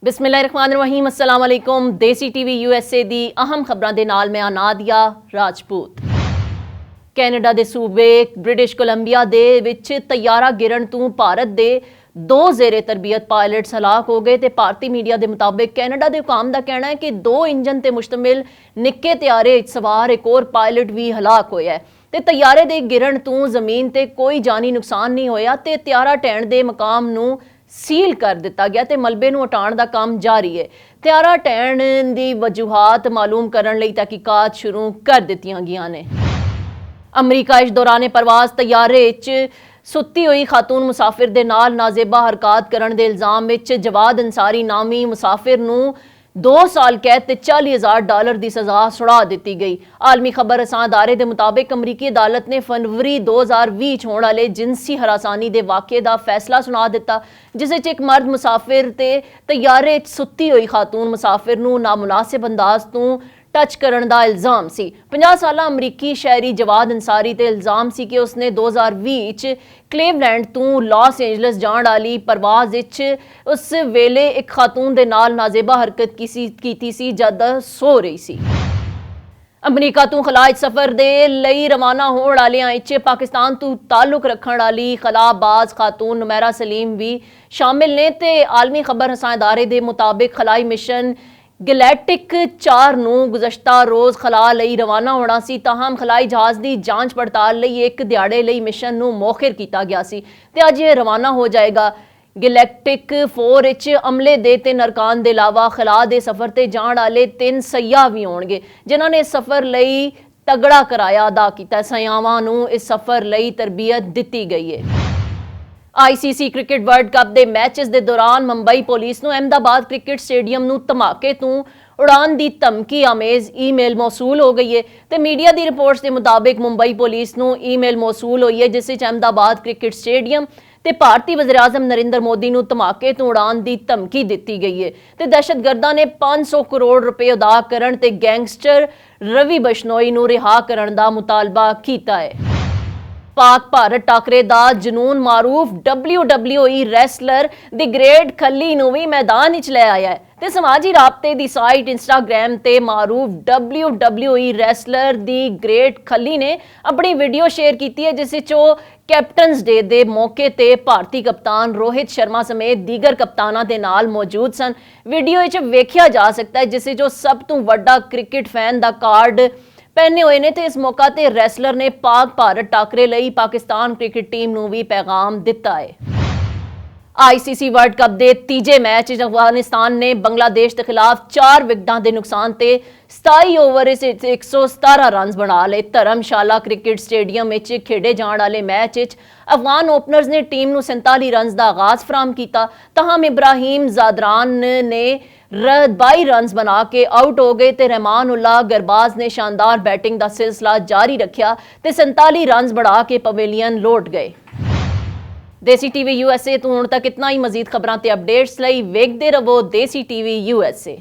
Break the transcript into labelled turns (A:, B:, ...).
A: बिस्मिल्लाहिर्रहमानिर्रहीम अस्सलाम वालेकुम। देसी टीवी यूएसए दी अहम खबरां दे नाल मैं नादिया राजपूत। कैनेडा दे सूबे ब्रिटिश कोलंबिया दे विच तैयारा गिरन तों भारत दे 2 ज़ेरे तरबियत पायलट्स हलाक हो गए ते भारतीय मीडिया के मुताबिक कैनेडा के हुकाम का कहना है कि 2 इंजन ते मुश्तमिल निक्के त्यारे सवार एक और पायलट भी हलाक होया है ते तैयारे दे गिरन तों जमीन ते कोई जानी नुकसान नहीं होया ते त्यारा टैण दे मकाम नूं सील कर दिता गया ते मलबे नूं हटाउण दा काम जारी है। त्यारा टैण दी वजूहात मालूम करन लई तहकीकात शुरू कर दित्तियां गईयां ने। अमरीका इस दौरान परवाज तैयारे च सुत्ती हुई खातून मुसाफिर दे नाल नाजेबा हरकत करन दे इल्जाम विच जवाद अंसारी नामी मुसाफिर नूं 2 साल कैद ते $40,000 की सज़ा सुना दी गई। आलमी खबर रसां अदारे के मुताबिक अमरीकी अदालत ने फरवरी 2020 होने वाले जिनसी हरासानी के वाक़े का फैसला सुना दिता, जिस एक मर्द मुसाफिर ते तैयारे सुत्ती हुई खातून मुसाफिर नूं नामुनासिब अंदाज तों टच करन दा इल्जाम सी। 50 साला अमरीकी शहरी जवाद अंसारी ते इल्जाम सी कि उसने 2020 च क्लेवलैंड तों लॉस एंजलिस जाण वाली परवाज विच उस वेले एक खातून दे नाल नाजेबा हरकत कीती सी जद सो रही सी। अमरीका तों खलाज सफर दे लई रवाना होण वालियां विच पाकिस्तान तों ताल्लुक रखण वाली खलाबाज खातून नुमैरा सलीम भी शामिल ने ते आलमी खबर रसां इदारे दे मुताबिक खलाई मिशन गैलेक्टिक 4 नूं गुज़श्ता रोज़ खला लई रवाना होना सी, ताहम खलाई जहाज़ की जांच पड़ताल लई एक दिहाड़े लई मिशन नूं मौखिर किया गया सी ते अज ये रवाना हो जाएगा। गैलेक्टिक 4 विच अमले दे 3 अरकान दे इलावा खला दे सफर ते जाण वाले 3 सयाह भी होणगे, जिन्हां ने सफर लई तगड़ा किराया अदा किया। सयाहां नूं इस सफर लई तरबियत दित्ती गई है। ICC क्रिकेट वर्ल्ड कप के मैचेस के दौरान मुंबई पुलिस नूं अहमदाबाद क्रिकेट स्टेडियम नूं धमाके तों उड़ान की धमकी आमेज ईमेल मौसूल हो गई है ते मीडिया की रिपोर्ट्स के मुताबिक मुंबई पुलिस नूं ईमेल मौसूल हुई है जिस विच अहमदाबाद क्रिकेट स्टेडियम ते भारतीय वज़ीर-ए-आज़म नरेंद्र मोदी नूं धमाके तों उड़ान की धमकी दी गई है ते दहशतगर्दां ने 500 करोड़ रुपए अदा करन ते गैंगस्टर रवि बिश्नोई नूं रिहा करन दा मुतालबा कीता है। पाक भारत टाकरे दा जनून मारूफ WWE रैसलर दी ग्रेट खली नूं भी मैदान विच लै आया है ते समाजी राबते दी साइट इंस्टाग्राम ते मारूफ WWE रैसलर दी ग्रेट खली ने अपनी वीडियो शेयर की है जिस विच ओह कैप्टन्स डे दे मौके ते भारतीय कप्तान रोहित शर्मा समेत दीगर कप्तानां दे नाल मौजूद सन। वीडियो विच वेखिया जा सकता है जिस विच ओह सब तों वड्डा क्रिकेट फैन दा कार्ड पहने हुए ने ते इस मौका ते रैसलर ने पाक भारत टाकरे लई पाकिस्तान क्रिकेट टीम नूं भी पैगाम दिता है। ICC वर्ल्ड कप के तीजे मैच अफगानिस्तान ने बांग्लादेश के खिलाफ 4 विकेटां के नुकसान से 27 ओवर 117 रन बना ले। धर्मशाला क्रिकेट स्टेडियम में खेडे जाने वाले मैच अफगान ओपनर्स ने टीम नूं 47 रन का आगाज फराहम किया, तहम इब्राहिम ज़ादरान ने 22 रन बना के आउट हो गए ते रहमान उल्लाह गरबाज ने शानदार बैटिंग का सिलसिला जारी रखा ते 47 रन बढ़ा के पवेलियन लौट गए। देसी टीवी यूएसए तो हुण तक इतना ही। मजीद खबरां ते अपडेट्स लई वेखदे रहो देसी टीवी यूएसए।